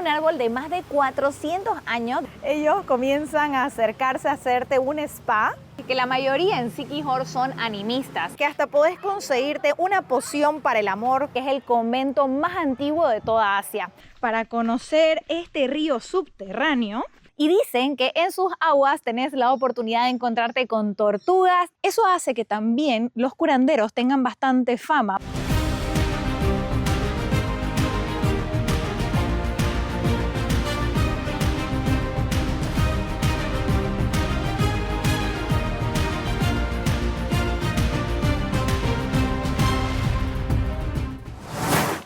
un árbol de más de 400 años. Ellos comienzan a acercarse a hacerte un spa. Que la mayoría en Siquijor son animistas, que hasta podés conseguirte una poción para el amor, que es el convento más antiguo de toda Asia, para conocer este río subterráneo. Y dicen que en sus aguas tenés la oportunidad de encontrarte con tortugas. Eso hace que también los curanderos tengan bastante fama.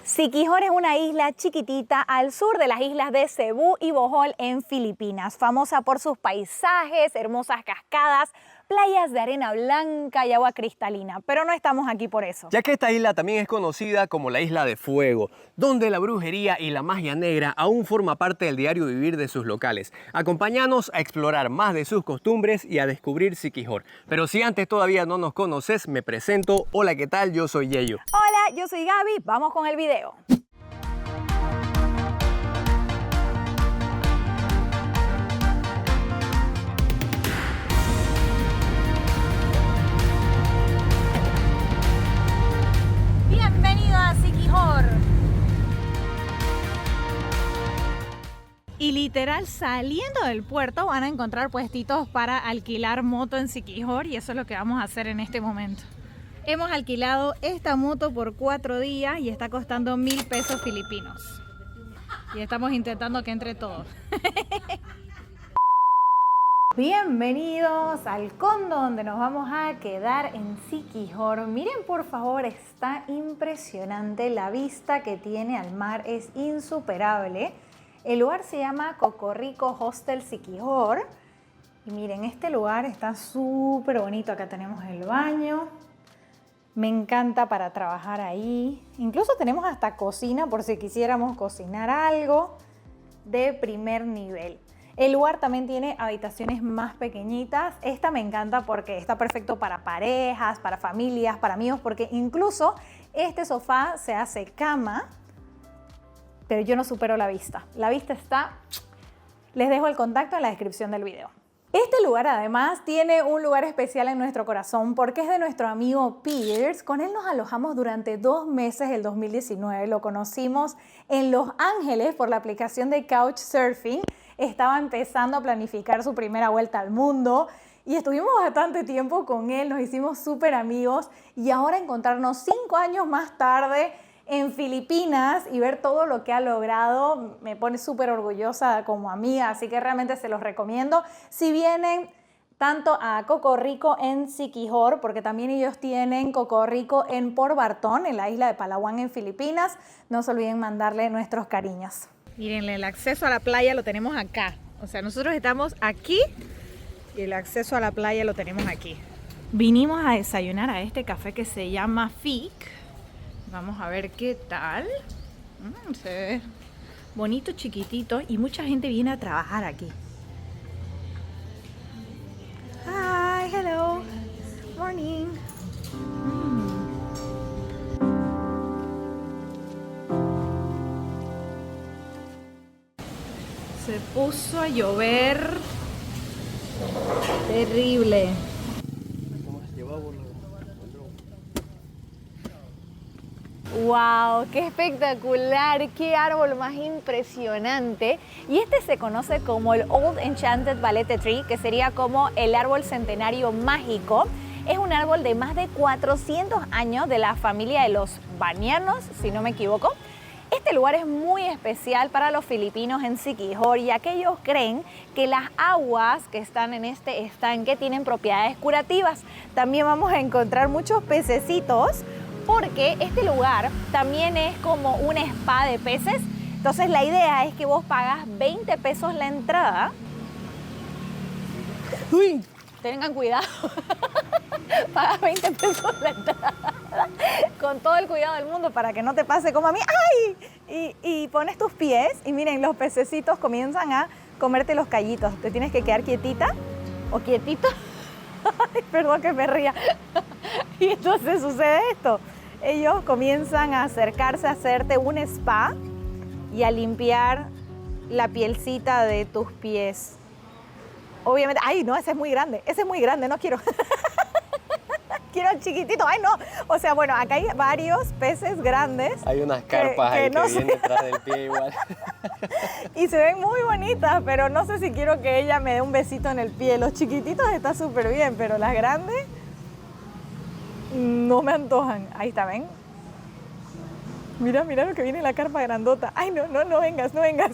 Siquijor es una isla chiquitita al sur de las islas de Cebú y Bohol en Filipinas, famosa por sus paisajes, hermosas cascadas, playas de arena blanca y agua cristalina, pero no estamos aquí por eso. Ya que esta isla también es conocida como la Isla de Fuego, donde la brujería y la magia negra aún forma parte del diario vivir de sus locales. Acompáñanos a explorar más de sus costumbres y a descubrir Siquijor. Pero si antes todavía no nos conoces, me presento. Hola, ¿qué tal? Yo soy Yeyo. Hola, yo soy Gaby. Vamos con el video. Bienvenido a Siquijor. Y literal, saliendo del puerto van a encontrar puestitos para alquilar moto en Siquijor y eso es lo que vamos a hacer en este momento. Hemos alquilado esta moto por 4 días y está costando 1000 pesos filipinos. Y estamos intentando que entre todo. Bienvenidos al condo donde nos vamos a quedar en Siquijor. Miren por favor, está impresionante. La vista que tiene al mar es insuperable. El lugar se llama Cocorico Hostel Siquijor. Y miren, este lugar está súper bonito. Acá tenemos el baño. Me encanta para trabajar ahí. Incluso tenemos hasta cocina por si quisiéramos cocinar algo de primer nivel. El lugar también tiene habitaciones más pequeñitas. Esta me encanta porque está perfecto para parejas, para familias, para amigos, porque incluso este sofá se hace cama, pero yo no supero la vista. La vista está... Les dejo el contacto en la descripción del video. Este lugar además tiene un lugar especial en nuestro corazón porque es de nuestro amigo Pierce. Con él nos alojamos durante 2 meses del 2019. Lo conocimos en Los Ángeles por la aplicación de Couchsurfing. Estaba empezando a planificar su primera vuelta al mundo y estuvimos bastante tiempo con él, nos hicimos súper amigos y ahora encontrarnos 5 años más tarde en Filipinas y ver todo lo que ha logrado me pone súper orgullosa como amiga, así que realmente se los recomiendo. Si vienen tanto a Cocorico en Siquijor, porque también ellos tienen Cocorico en Port Barton, en la isla de Palawan en Filipinas, no se olviden mandarle nuestros cariños. Miren, el acceso a la playa lo tenemos acá. O sea, nosotros estamos aquí y el acceso a la playa lo tenemos aquí. Vinimos a desayunar a este café que se llama Fic. Vamos a ver qué tal. Se ve bonito, chiquitito y mucha gente viene a trabajar aquí. Hi, hello. Morning. Se puso a llover. Terrible. ¡Wow! ¡Qué espectacular! ¡Qué árbol más impresionante! Y este se conoce como el Old Enchanted Balete Tree, que sería como el árbol centenario mágico. Es un árbol de más de 400 años de la familia de los banianos, si no me equivoco. Este lugar es muy especial para los filipinos en Siquijor, ya que ellos creen que las aguas que están en este estanque tienen propiedades curativas. También vamos a encontrar muchos pececitos, porque este lugar también es como un spa de peces. Entonces la idea es que vos pagas 20 pesos la entrada. ¡Uy! Tengan cuidado. Pagas 20 pesos la entrada. Con todo el cuidado del mundo para que no te pase como a mí. ¡Ay! Y pones tus pies y miren, los pececitos comienzan a comerte los callitos. Te tienes que quedar quietita o quietito. Ay, perdón que me ría. Y entonces sucede esto. Ellos comienzan a acercarse a hacerte un spa y a limpiar la pielcita de tus pies. Obviamente, ay no, ese es muy grande, no quiero. Quiero el chiquitito, ay no. O sea, bueno, acá hay varios peces grandes. Hay unas carpas ahí que vienen detrás del pie igual. Y se ven muy bonitas, pero no sé si quiero que ella me dé un besito en el pie. Los chiquititos está súper bien, pero las grandes no me antojan. Ahí está, ¿ven? Mira, mira lo que viene en la carpa grandota. Ay, no, no, no vengas, no vengas.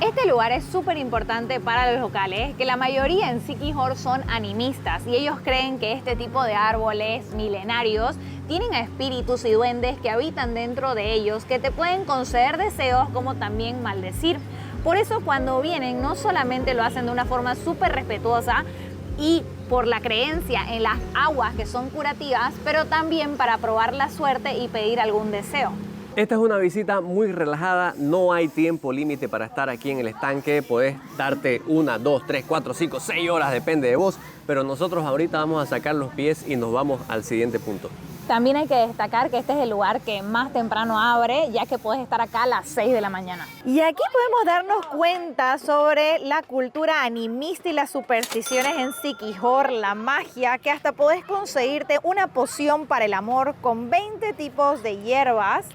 Este lugar es súper importante para los locales, que la mayoría en Siquijor son animistas y ellos creen que este tipo de árboles milenarios tienen espíritus y duendes que habitan dentro de ellos, que te pueden conceder deseos como también maldecir. Por eso cuando vienen no solamente lo hacen de una forma súper respetuosa y por la creencia en las aguas que son curativas, pero también para probar la suerte y pedir algún deseo. Esta es una visita muy relajada, no hay tiempo límite para estar aquí en el estanque, podés darte 1, 2, 3, 4, 5, 6 horas, depende de vos, pero nosotros ahorita vamos a sacar los pies y nos vamos al siguiente punto. También hay que destacar que este es el lugar que más temprano abre, ya que puedes estar acá a las 6 de la mañana. Y aquí podemos darnos cuenta sobre la cultura animista y las supersticiones en Siquijor, la magia, que hasta podés conseguirte una poción para el amor con 20 tipos de hierbas.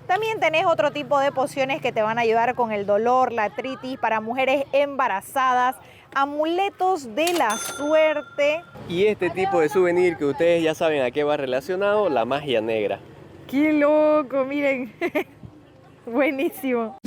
También tenés otro tipo de pociones que te van a ayudar con el dolor, la artritis, para mujeres embarazadas, amuletos de la suerte. Y este tipo de souvenir que ustedes ya saben a qué va relacionado, la magia negra. ¡Qué loco! Miren, buenísimo.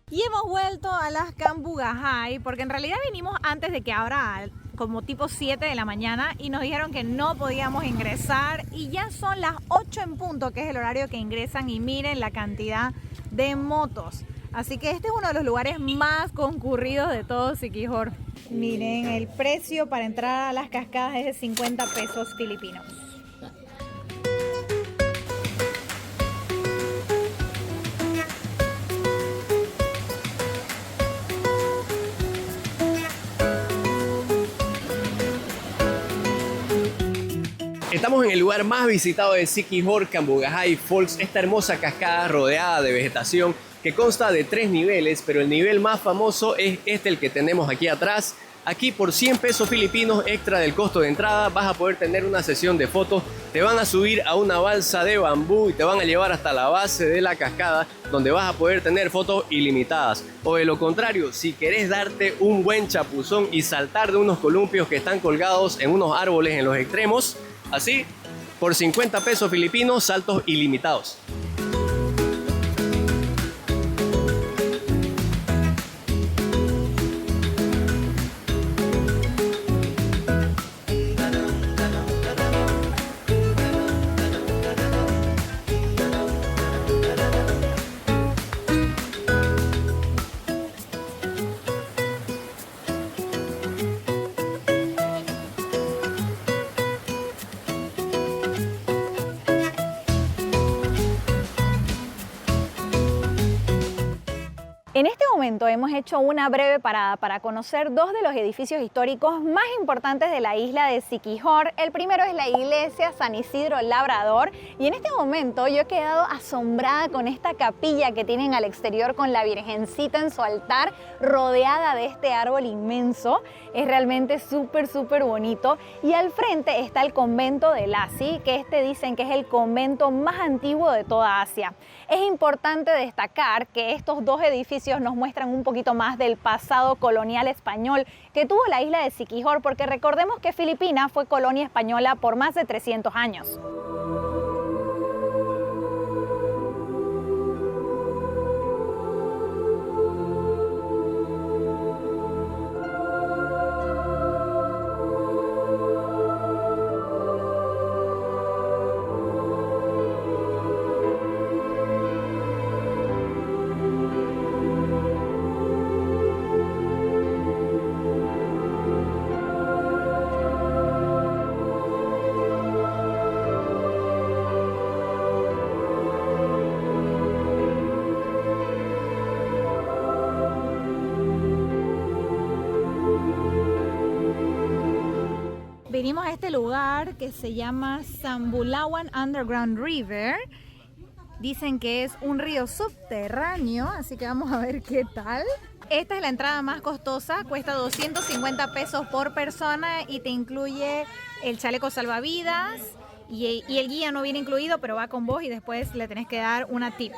Y hemos vuelto a las Cambugajay, porque en realidad vinimos antes de que abra como tipo 7 de la mañana y nos dijeron que no podíamos ingresar y ya son las 8 en punto, que es el horario que ingresan, y miren la cantidad de motos. Así que este es uno de los lugares más concurridos de todo Siquijor. Miren, el precio para entrar a las cascadas es de 50 pesos filipinos. Estamos en el lugar más visitado de Siquijor, Cambugajay Falls, esta hermosa cascada rodeada de vegetación que consta de 3 niveles, pero el nivel más famoso es este, el que tenemos aquí atrás. Aquí por 100 pesos filipinos extra del costo de entrada vas a poder tener una sesión de fotos. Te van a subir a una balsa de bambú y te van a llevar hasta la base de la cascada, donde vas a poder tener fotos ilimitadas. O de lo contrario, si querés darte un buen chapuzón y saltar de unos columpios que están colgados en unos árboles en los extremos, así, por 50 pesos filipinos, saltos ilimitados. En este momento hemos hecho una breve parada para conocer 2 de los edificios históricos más importantes de la isla de Siquijor. El primero es la iglesia San Isidro Labrador y en este momento yo he quedado asombrada con esta capilla que tienen al exterior con la Virgencita en su altar rodeada de este árbol inmenso. Es realmente súper bonito, y al frente está el convento de Lasi, que dicen que es el convento más antiguo de toda Asia. Es importante destacar que estos 2 edificios nos muestran un poquito más del pasado colonial español que tuvo la isla de Siquijor, porque recordemos que Filipinas fue colonia española por más de 300 años. Venimos a este lugar que se llama Sambulawan Underground River. Dicen que es un río subterráneo, así que vamos a ver qué tal. Esta es la entrada más costosa, cuesta 250 pesos por persona y te incluye el chaleco salvavidas y el guía no viene incluido, pero va con vos y después le tenés que dar una tip,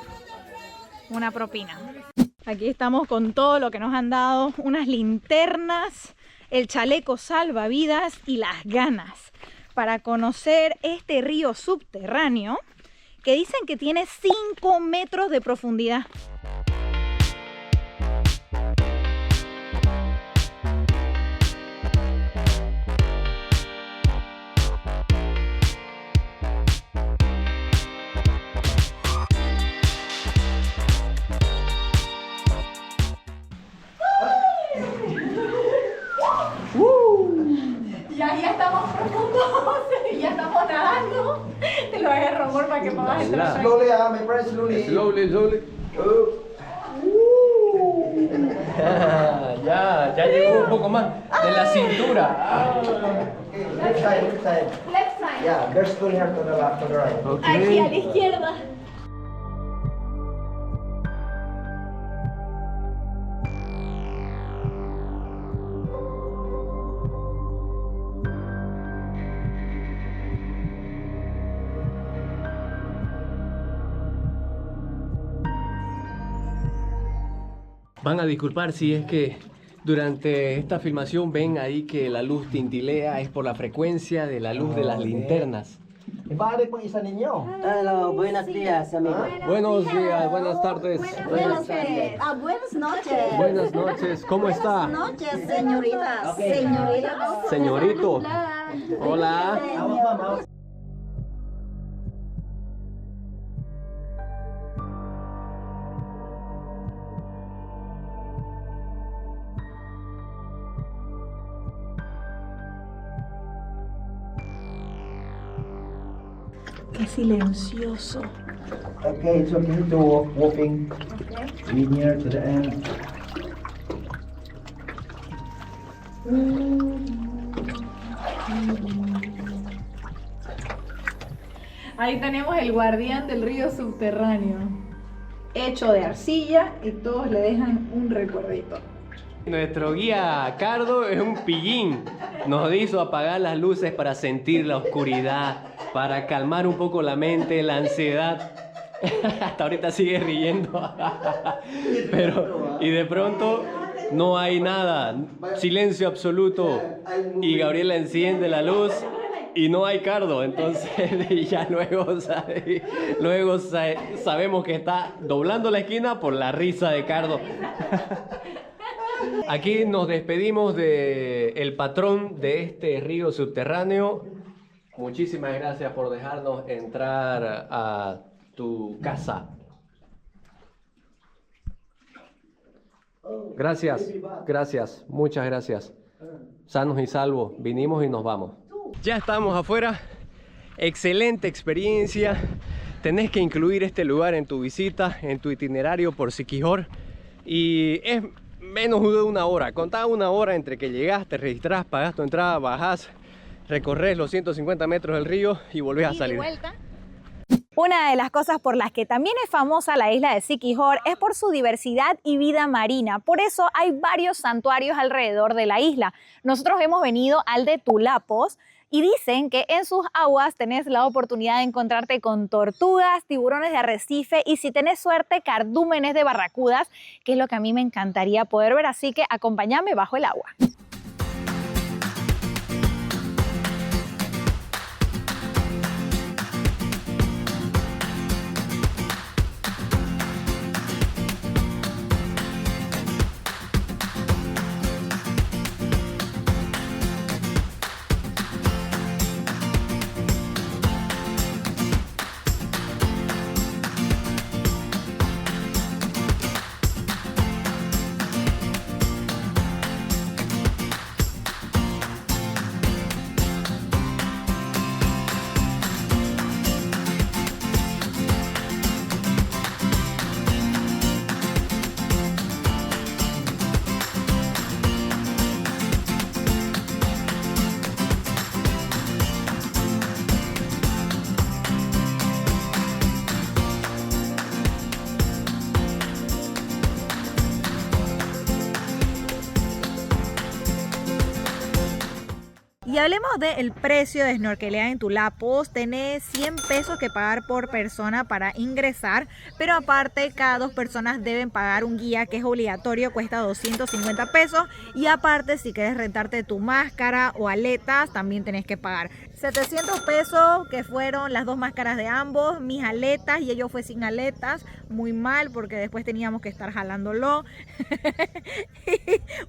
una propina. Aquí estamos con todo lo que nos han dado, unas linternas, el chaleco salvavidas y las ganas para conocer este río subterráneo que dicen que tiene 5 metros de profundidad. Ya estamos profundos, ya estamos nadando. Te lo agarro por para que puedas entrar. Slowly, my friend, slowly. Slowly. Ya llegó un poco más de la cintura. Left side. Left side. Yeah, there's spoon here to the left, to the right. Aquí a la izquierda. Van a disculpar si es que durante esta filmación ven ahí que la luz tintilea, es por la frecuencia de la luz de las linternas. Ibalik mo isa ninyo. Hello, buenos días, amigo. Buenos días, buenas tardes. Buenas tardes. Buenas noches. Buenas noches, ¿cómo está? Buenas noches, señoritas. Señoritas. Señorito. Hola. Qué silencioso. Okay, it's okay to walking linear to the end. Ahí tenemos el guardián del río subterráneo, hecho de arcilla y todos le dejan un recuerdito. Nuestro guía Cardo es un pillín. Nos hizo apagar las luces para sentir la oscuridad, para calmar un poco la mente, la ansiedad. Hasta ahorita sigue riendo. Pero, y de pronto no hay nada, silencio absoluto. Y Gabriela enciende la luz y no hay Cardo. Entonces ya luego sabemos que está doblando la esquina por la risa de Cardo. Aquí nos despedimos del patrón de este río subterráneo. Muchísimas gracias por dejarnos entrar a tu casa. Gracias, muchas gracias. Sanos y salvos, vinimos y nos vamos. Ya estamos afuera. Excelente experiencia. Tenés que incluir este lugar en tu visita, en tu itinerario por Siquijor. Y es menos de una hora. Contá una hora entre que llegas, te registrás, pagás tu entrada, bajás, recorres los 150 metros del río y volvés a salir. Una de las cosas por las que también es famosa la isla de Siquijor es por su diversidad y vida marina. Por eso hay varios santuarios alrededor de la isla. Nosotros hemos venido al de Tulapos y dicen que en sus aguas tenés la oportunidad de encontrarte con tortugas, tiburones de arrecife y si tenés suerte, cardúmenes de barracudas, que es lo que a mí me encantaría poder ver. Así que acompáñame bajo el agua. Y hablemos del precio de snorkelear en Tulapos. Tenés 100 pesos que pagar por persona para ingresar, pero aparte cada 2 personas deben pagar un guía que es obligatorio, cuesta 250 pesos. Y aparte si quieres rentarte tu máscara o aletas también tenés que pagar 700 pesos, que fueron las 2 máscaras de ambos, mis aletas, y ellos fue sin aletas, muy mal porque después teníamos que estar jalándolo.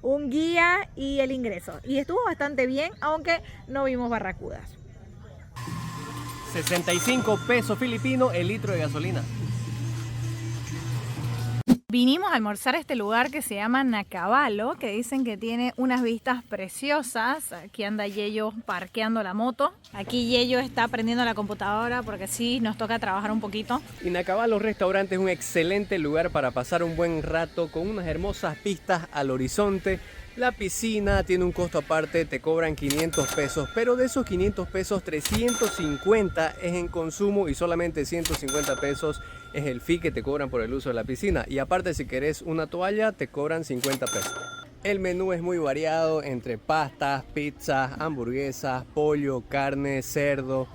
Un guía y el ingreso, y estuvo bastante bien, aunque no vimos barracudas. 65 pesos filipinos el litro de gasolina. Vinimos a almorzar a este lugar que se llama Nacabalo, que dicen que tiene unas vistas preciosas. Aquí anda Yeyo parqueando la moto. Aquí Yeyo está prendiendo la computadora porque sí, nos toca trabajar un poquito. Y Nacabalo Restaurante es un excelente lugar para pasar un buen rato con unas hermosas vistas al horizonte. La piscina tiene un costo aparte, te cobran 500 pesos, pero de esos 500 pesos, 350 es en consumo y solamente 150 pesos es el fee que te cobran por el uso de la piscina. Y aparte, si querés una toalla, te cobran 50 pesos. El menú es muy variado entre pastas, pizzas, hamburguesas, pollo, carne, cerdo.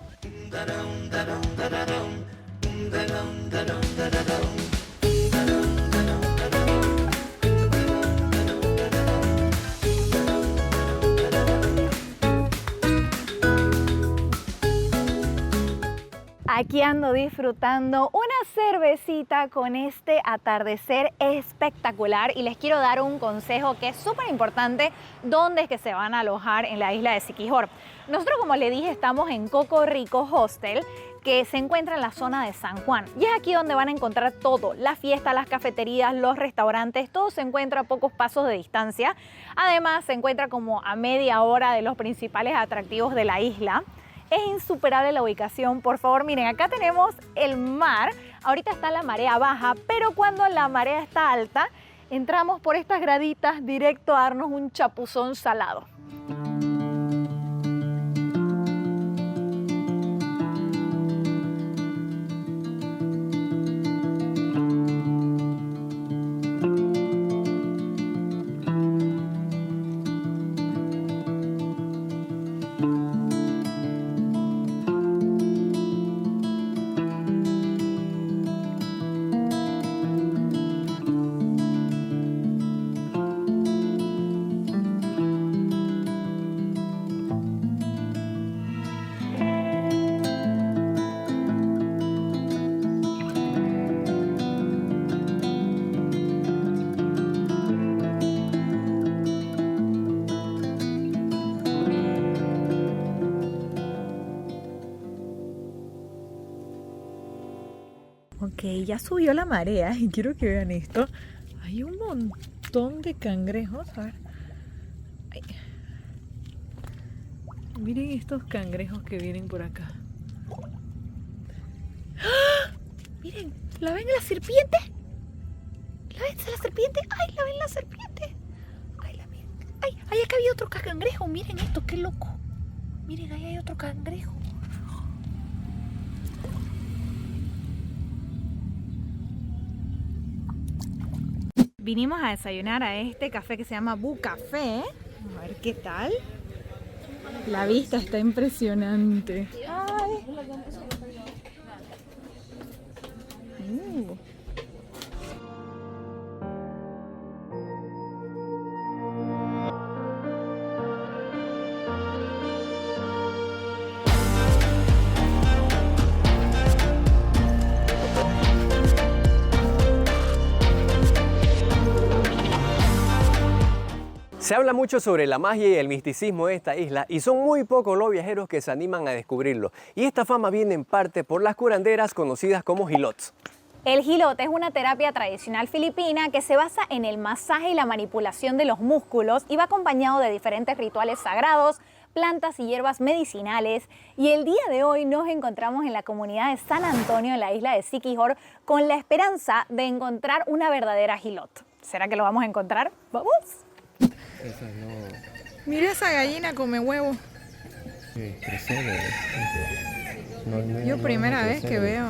Aquí ando disfrutando una cervecita con este atardecer espectacular, y les quiero dar un consejo que es súper importante: dónde es que se van a alojar en la isla de Siquijor. Nosotros, como les dije, estamos en Coco Rico Hostel, que se encuentra en la zona de San Juan, y es aquí donde van a encontrar todo: la fiesta, las cafeterías, los restaurantes, todo se encuentra a pocos pasos de distancia. Además, se encuentra como a media hora de los principales atractivos de la isla. Es insuperable la ubicación. Por favor, miren, acá tenemos el mar. Ahorita está la marea baja, pero cuando la marea está alta, entramos por estas graditas directo a darnos un chapuzón salado. Ok, ya subió la marea y quiero que vean esto. Hay un montón de cangrejos. A ver. Ay. Miren estos cangrejos que vienen por acá. ¡Ah! Miren, ¿la ven la serpiente? ¿La ven la serpiente? ¡Ay, la ven la serpiente! ¡Ay, la miren! ¡Ay, ay, acá había otro cangrejo! Miren esto, qué loco. Miren, ahí hay otro cangrejo. Vinimos a desayunar a este café que se llama Bu Café. A ver qué tal. La vista está impresionante. Ay. Se habla mucho sobre la magia y el misticismo de esta isla y son muy pocos los viajeros que se animan a descubrirlo. Y esta fama viene en parte por las curanderas conocidas como hilots. El hilot es una terapia tradicional filipina que se basa en el masaje y la manipulación de los músculos y va acompañado de diferentes rituales sagrados, plantas y hierbas medicinales. Y el día de hoy nos encontramos en la comunidad de San Antonio, en la isla de Siquijor, con la esperanza de encontrar una verdadera hilot. ¿Será que lo vamos a encontrar? ¡Vamos! Esa no. Mira esa gallina come huevo. Sí, crece. Yo primera vez que veo.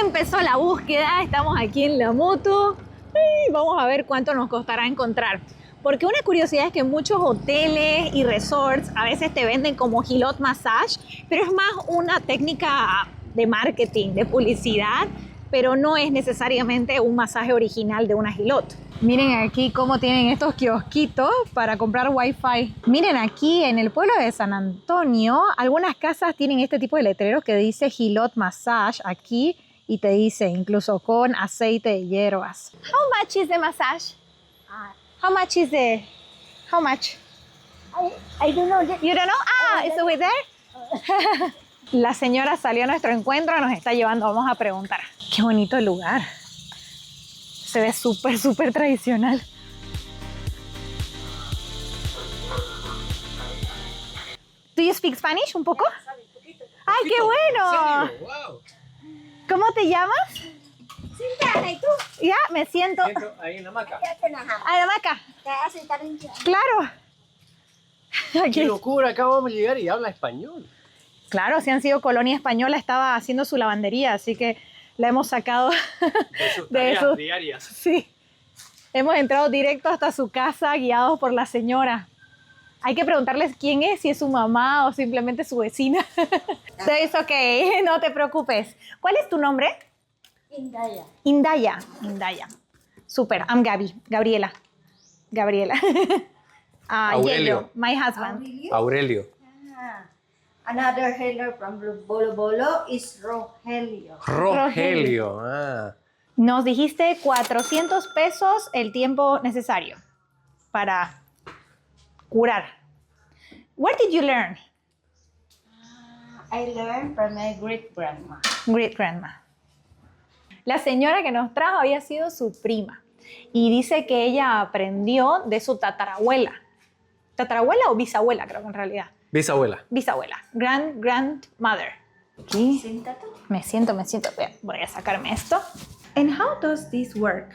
Empezó la búsqueda, estamos aquí en la moto y vamos a ver cuánto nos costará encontrar. Porque una curiosidad es que muchos hoteles y resorts a veces te venden como Hilot Massage, pero es más una técnica de marketing, de publicidad, pero no es necesariamente un masaje original de una Hilot. Miren aquí cómo tienen estos kiosquitos para comprar Wi-Fi. Miren aquí en el pueblo de San Antonio, algunas casas tienen este tipo de letreros que dice Hilot Massage aquí y te dice incluso con aceite de hierbas. How much is the massage? How much is the... How much? I don't know. You don't know? Ah, is it over there? La señora salió a nuestro encuentro, nos está llevando, vamos a preguntar. Qué bonito el lugar. Se ve súper, súper tradicional. Do you speak Spanish un poco? ¡Ay, qué bueno! ¡Wow! ¿Cómo te llamas? Cinta, ¿y tú? Ya, me siento. Ahí en la hamaca. ¡Ay, la maca! Claro. ¡Qué Aquí. locura! Acabamos de llegar y habla español. Claro, si han sido colonia española, estaba haciendo su lavandería, así que la hemos sacado De sus de tareas eso. diarias. Sí. Hemos entrado directo hasta su casa, guiados por la señora. Hay que preguntarles quién es, si es su mamá o simplemente su vecina. Es ok, no te preocupes. ¿Cuál es tu nombre? Indaya. Indaya. Indaya. Super, I'm Gaby. Gabriela. Gabriela. Aurelio. Yello, my husband. Aurelio. Another healer from Bolo Bolo is Rogelio. Rogelio. Ah. Nos dijiste 400 pesos el tiempo necesario para curar. Where did you learn? I learned from my great grandma. Great grandma. La señora que nos trajo había sido su prima y dice que ella aprendió de su tatarabuela. ¿Tatarabuela o bisabuela? Creo que en realidad. Bisabuela. Bisabuela. Grandmother. Aquí. Siéntate. Me siento. Voy a sacarme esto. And how does this work?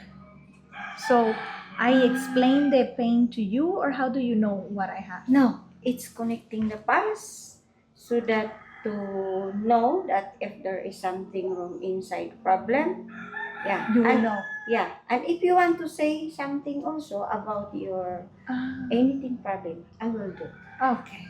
So, I explain the pain to you, or how do you know what I have? No, it's connecting the palms so that to know that if there is something wrong inside problem, yeah, You will and, know. Yeah, and if you want to say something also about your anything problem, I will do. Okay.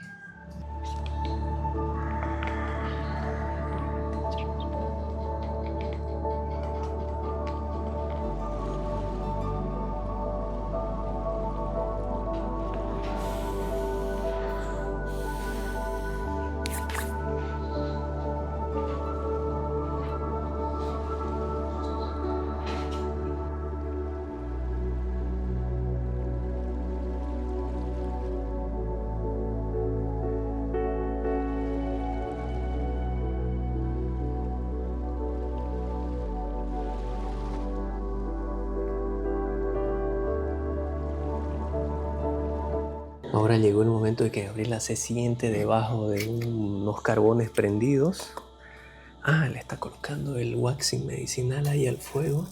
Ahora llegó el momento de que Gabriela se siente debajo de unos carbones prendidos. Ah, le está colocando el waxing medicinal ahí al fuego.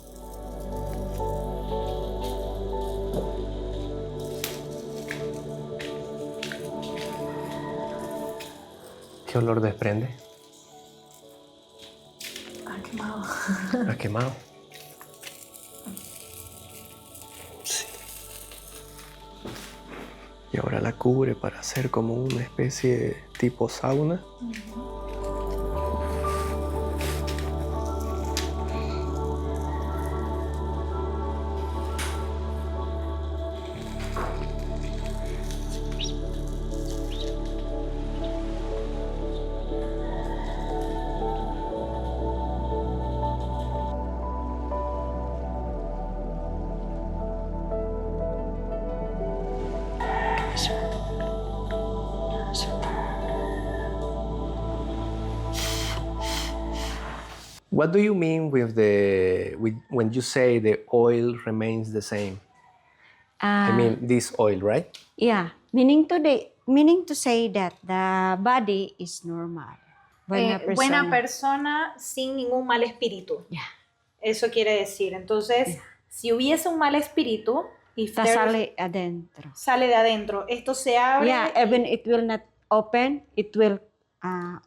¿Qué olor desprende? Quemado. ¿Ha quemado? Sí. Y ahora la cubre para hacer como una especie de tipo sauna. What do you mean with when you say the oil remains the same? I mean this oil, right? Yeah, meaning to say that the body is normal. Buena persona sin ningún mal espíritu. Yeah. Eso quiere decir. Entonces, si hubiese un mal espíritu, if there is- Sale adentro. sale de adentro, esto se abre. Yeah, even it will not open, it will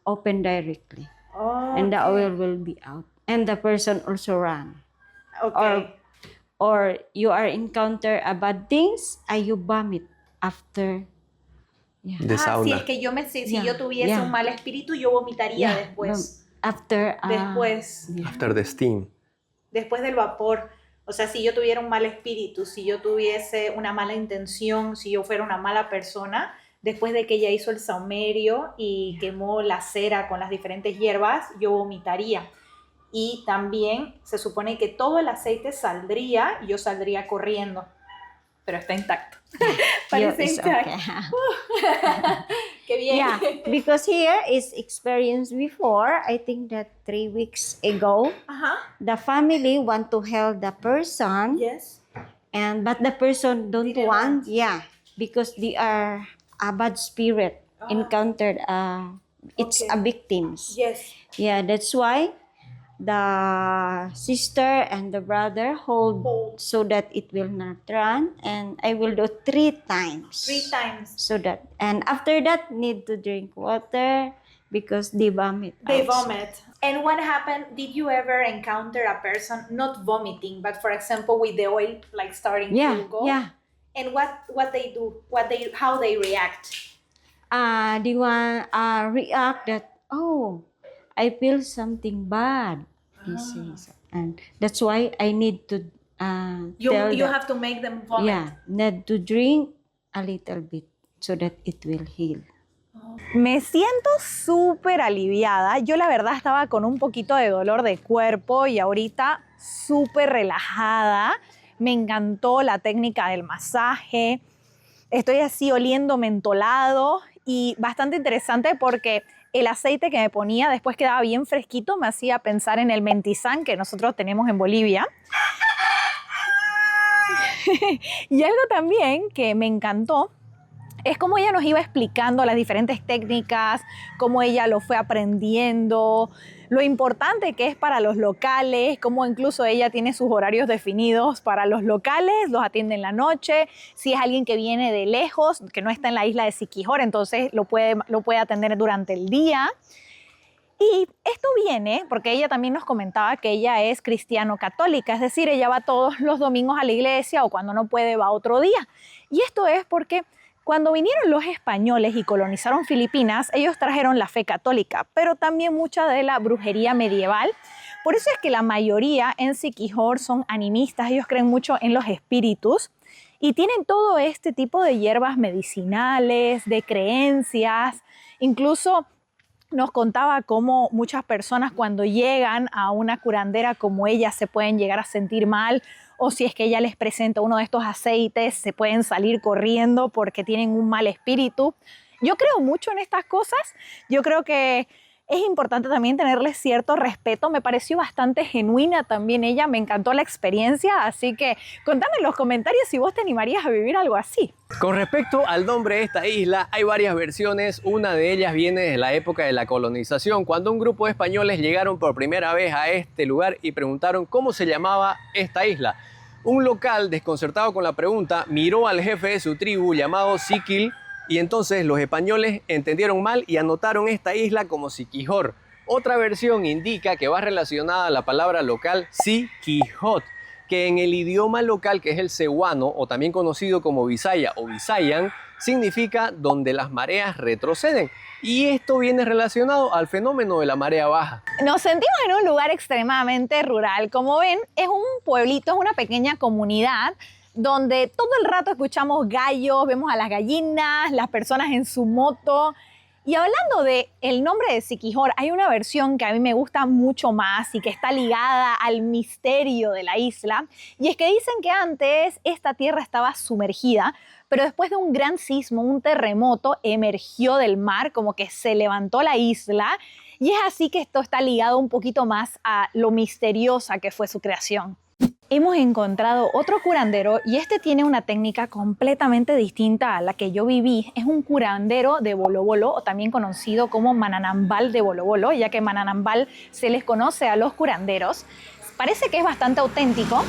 open directly. Oh, And the oil will be out. And the person also run. okay. or you are encounter a bad things, you vomit after. Yeah. De Si sauna. es que si Yeah, yo tuviese yeah. un mal espíritu, yo vomitaría Yeah, después. After. Después. Yeah. After the steam. Después del vapor. O sea, si yo tuviera un mal espíritu, si yo tuviese una mala intención, si yo fuera una mala persona, después de que ella hizo el saumerio y quemó la cera con las diferentes hierbas, yo vomitaría. Y también se supone que todo el aceite saldría y yo saldría corriendo. Pero está intacto. Parece It's intacto. okay. Qué bien. Yeah, because here is experienced before. I think that 3 weeks ago, Ajá. the family want to help the person, Yes. but the person don't Didn't want. want. Yeah, because they are a bad spirit encountered. It's Okay. a victims. Yes. Yeah, that's why the sister and the brother hold Hold. so that it will not run, and I will do 3 times. 3 times. So that, and after that, need to drink water because they vomit. They also. vomit. And what happened? Did you ever encounter a person not vomiting, but for example with the oil like starting Yeah, to go? yeah. And what they do? How they react? They want react that, oh, I feel something bad. He says, and that's why I need to tell You that, have to make them vomit. yeah, need to drink a little bit so that it will heal. Me siento súper aliviada. Yo la verdad estaba con un poquito de dolor de cuerpo y ahorita súper relajada. Me encantó la técnica del masaje. Estoy así oliendo mentolado y bastante interesante porque el aceite que me ponía después quedaba bien fresquito, me hacía pensar en el mentizán que nosotros tenemos en Bolivia. Y algo también que me encantó es cómo ella nos iba explicando las diferentes técnicas, cómo ella lo fue aprendiendo, lo importante que es para los locales, cómo incluso ella tiene sus horarios definidos para los locales, los atiende en la noche. Si es alguien que viene de lejos, que no está en la isla de Siquijor, entonces lo puede atender durante el día. Y esto viene porque ella también nos comentaba que ella es cristiano-católica, es decir, ella va todos los domingos a la iglesia o cuando no puede va otro día. Y esto es porque cuando vinieron los españoles y colonizaron Filipinas, ellos trajeron la fe católica, pero también mucha de la brujería medieval. Por eso es que la mayoría en Siquijor son animistas, ellos creen mucho en los espíritus y tienen todo este tipo de hierbas medicinales, de creencias. Incluso nos contaba cómo muchas personas cuando llegan a una curandera como ella se pueden llegar a sentir mal, o si es que ella les presenta uno de estos aceites, se pueden salir corriendo porque tienen un mal espíritu. Yo creo mucho en estas cosas. Yo creo que es importante también tenerle cierto respeto. Me pareció bastante genuina también ella. Me encantó la experiencia. Así que contame en los comentarios si vos te animarías a vivir algo así. Con respecto al nombre de esta isla, hay varias versiones. Una de ellas viene de la época de la colonización, cuando un grupo de españoles llegaron por primera vez a este lugar y preguntaron cómo se llamaba esta isla. Un local, desconcertado con la pregunta, miró al jefe de su tribu llamado Siquil y entonces los españoles entendieron mal y anotaron esta isla como Siquijor. Otra versión indica que va relacionada a la palabra local Siquijot, que en el idioma local, que es el cebuano o también conocido como Bisaya o Bisayan, significa donde las mareas retroceden. Y esto viene relacionado al fenómeno de la marea baja. Nos sentimos en un lugar extremadamente rural. Como ven, es un pueblito, es una pequeña comunidad donde todo el rato escuchamos gallos, vemos a las gallinas, las personas en su moto. Y hablando del nombre de Siquijor, hay una versión que a mí me gusta mucho más y que está ligada al misterio de la isla. Y es que dicen que antes esta tierra estaba sumergida, pero después de un gran sismo, un terremoto, emergió del mar, como que se levantó la isla. Y es así que esto está ligado un poquito más a lo misteriosa que fue su creación. Hemos encontrado otro curandero y este tiene una técnica completamente distinta a la que yo viví. Es un curandero de Bolo Bolo, o también conocido como Mananambal de Bolo Bolo, ya que Mananambal se les conoce a los curanderos. Parece que es bastante auténtico.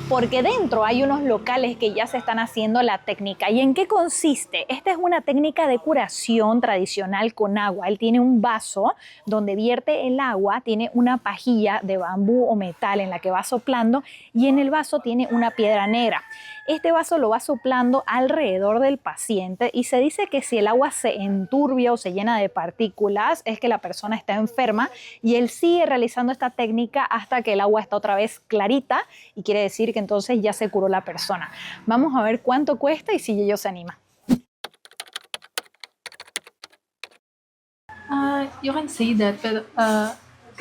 porque dentro hay unos locales que ya se están haciendo la técnica. ¿Y en qué consiste? Esta es una técnica de curación tradicional con agua. Él tiene un vaso donde vierte el agua, tiene una pajilla de bambú o metal en la que va soplando y en el vaso tiene una piedra negra. Este vaso lo va soplando alrededor del paciente y se dice que si el agua se enturbia o se llena de partículas es que la persona está enferma, y él sigue realizando esta técnica hasta que el agua está otra vez clarita y quiere decir que entonces ya se curó la persona. Vamos a ver cuánto cuesta y si ellos se anima. You can say that, but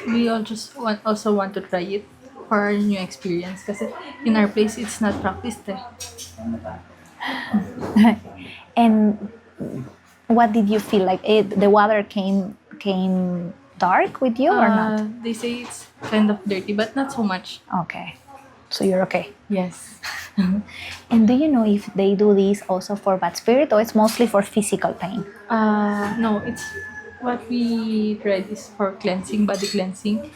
we all just also want to try it for our new experience because in our place it's not practiced. And what did you feel like? The water came dark with you or not? They say it's kind of dirty, but not so much. Okay, so you're okay. Yes. And do you know if they do this also for bad spirit or it's mostly for physical pain? No, it's what we tried is for cleansing, body cleansing.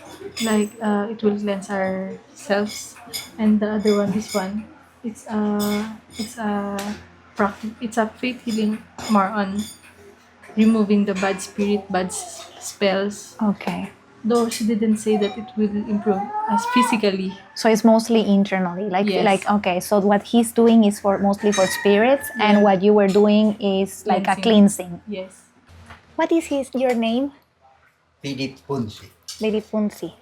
Like it will cleanse ourselves, and the other one, this one, it's a faith healing, more on removing the bad spirit, bad spells. Okay. Though she didn't say that it will improve us physically. So it's mostly internally, Yes. Okay. So what he's doing is mostly for spirits, and Yeah. what you were doing is like a cleansing. Yes. What is your name? Philip Punsi. Lady Punsi.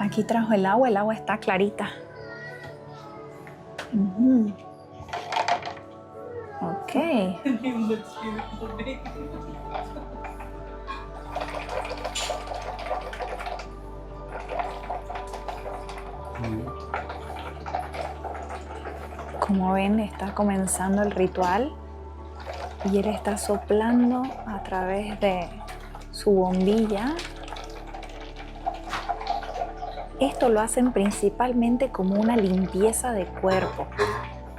Aquí trajo el agua está clarita. Ujú. Ok. Como ven, está comenzando el ritual y él está soplando a través de su bombilla. Esto lo hacen principalmente como una limpieza de cuerpo,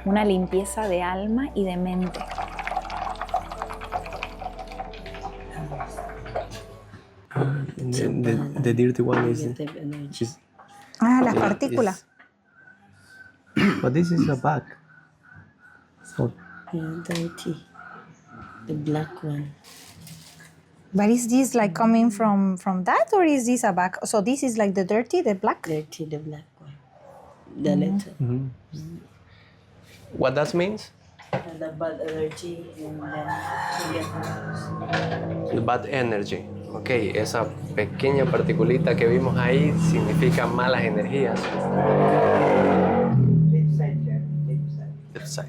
una limpieza de alma y de mente. The dirty one is... Negative energy. Ah, las partículas. But this is a bag. So, Yeah, dirty. The black one. But is this like coming from that, or is this a back? So this is like the dirty, the black? Dirty, the black one. The little. what that means? The bad energy and then you get The bad energy. Ok, esa pequeña particulita que vimos ahí significa malas energías. Left side there. Left side. Left side.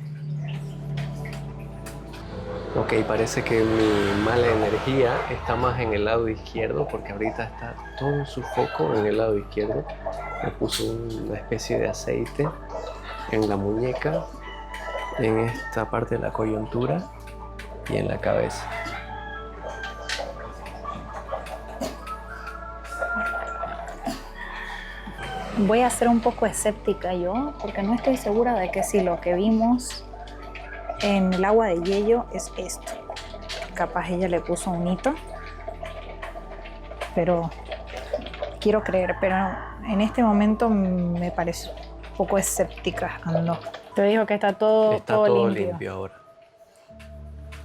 Ok, parece que mi mala energía está más en el lado izquierdo porque ahorita está todo su foco en el lado izquierdo. Me puso una especie de aceite en la muñeca, en esta parte de la coyuntura y en la cabeza. Voy a ser un poco escéptica yo, porque no estoy segura de que si lo que vimos en el agua de hielo es esto. Capaz ella le puso un hito, pero quiero creer, pero en este momento me parece un poco escéptica, ando. Te digo que está todo, Está todo limpio ahora.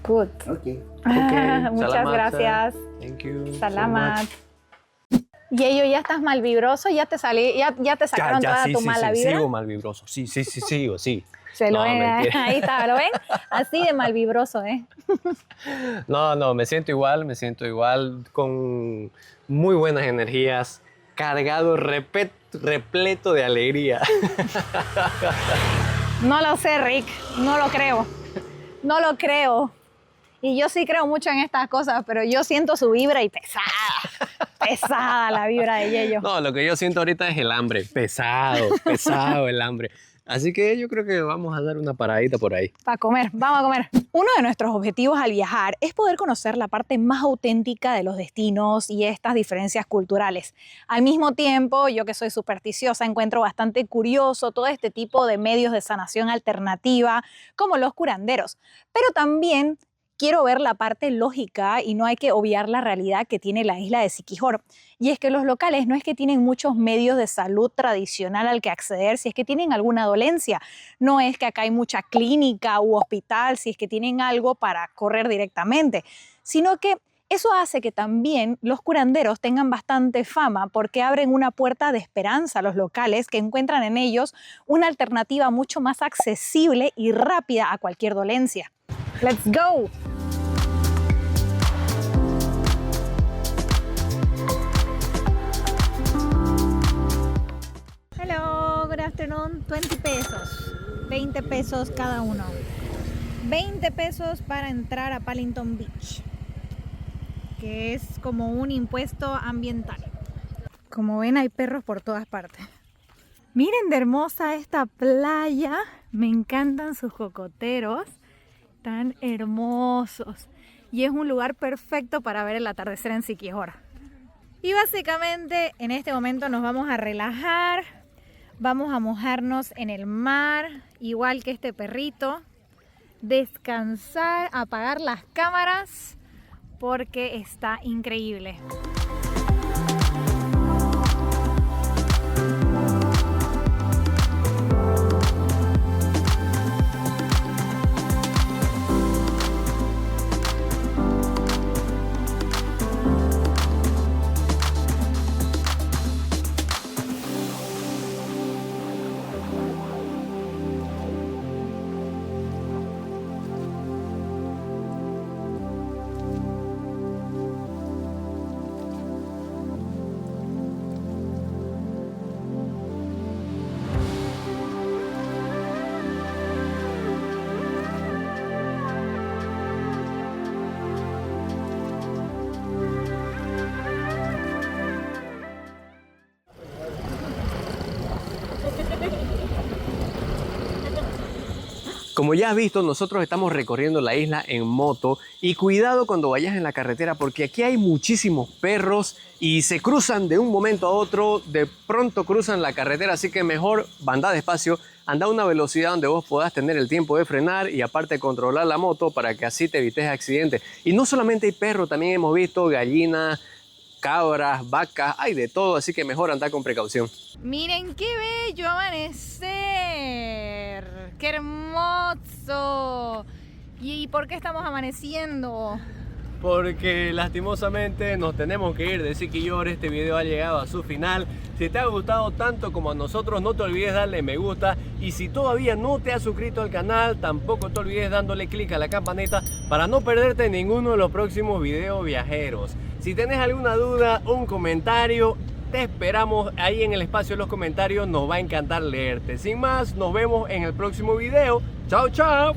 Good. Okay. Muchas Salamat, gracias. Thank you. so Salamat. much. Y ello, ya estás mal vibroso, ya te sacaron toda sí, tu sí, mala sí, vibra. sigo mal vibroso. Sí, sigo, sí. Se lo No, ven, mentira. ahí está, ¿lo ven? Así de mal vibroso, ¿eh? No, me siento igual, con muy buenas energías, cargado, repleto de alegría. No lo sé, Rick, no lo creo. No lo creo. Y yo sí creo mucho en estas cosas, pero yo siento su vibra y pesada la vibra de Yello. No, lo que yo siento ahorita es el hambre, pesado el hambre. Así que yo creo que vamos a dar una paradita por ahí. Para comer, vamos a comer. Uno de nuestros objetivos al viajar es poder conocer la parte más auténtica de los destinos y estas diferencias culturales. Al mismo tiempo, yo que soy supersticiosa, encuentro bastante curioso todo este tipo de medios de sanación alternativa, como los curanderos. Pero también quiero ver la parte lógica y no hay que obviar la realidad que tiene la isla de Siquijor. Y es que los locales no es que tienen muchos medios de salud tradicional al que acceder si es que tienen alguna dolencia. No es que acá hay mucha clínica u hospital si es que tienen algo para correr directamente, sino que eso hace que también los curanderos tengan bastante fama porque abren una puerta de esperanza a los locales que encuentran en ellos una alternativa mucho más accesible y rápida a cualquier dolencia. ¡Let's go! Hello, good afternoon. 20 pesos. 20 pesos cada uno. 20 pesos para entrar a Pallington Beach, que es como un impuesto ambiental. Como ven, hay perros por todas partes. Miren de hermosa esta playa. Me encantan sus cocoteros. Tan hermosos. Y es un lugar perfecto para ver el atardecer en Siquijor. Y básicamente en este momento nos vamos a relajar. Vamos a mojarnos en el mar, igual que este perrito. Descansar, apagar las cámaras porque está increíble. Como ya has visto, nosotros estamos recorriendo la isla en moto y cuidado cuando vayas en la carretera porque aquí hay muchísimos perros y se cruzan de un momento a otro, de pronto cruzan la carretera, así que mejor anda despacio, anda a una velocidad donde vos puedas tener el tiempo de frenar y aparte controlar la moto para que así te evites accidentes. Y no solamente hay perros, también hemos visto gallinas, cabras, vacas, hay de todo, así que mejor andar con precaución. Miren qué bello amanecer. ¡Qué hermoso! ¿Y por qué estamos amaneciendo? Porque lastimosamente nos tenemos que ir de Siquijor. Este video ha llegado a su final. Si te ha gustado tanto como a nosotros, no te olvides darle me gusta. Y si todavía no te has suscrito al canal, tampoco te olvides dándole clic a la campanita para no perderte ninguno de los próximos videos viajeros. Si tenés alguna duda, un comentario, te esperamos ahí en el espacio de los comentarios. Nos va a encantar leerte. Sin más, nos vemos en el próximo video. ¡Chao, chao!